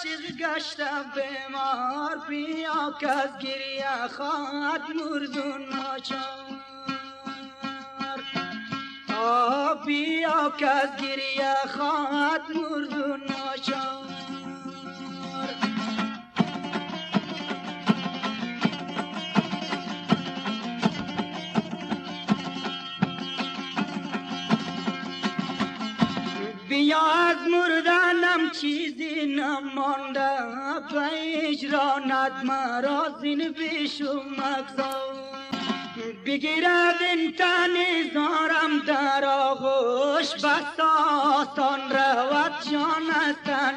عاشق گشتم بیمار، بیا که از گریه خواهد مردون ناچار. بیا که از گریه خواهد مردون ناچار. بیا از مردنم چیزی نمانده، به اجرانت مرا زین بیشو مگذار. بگیرد این تن زارم در آغوش، بس آسان رود جان از تن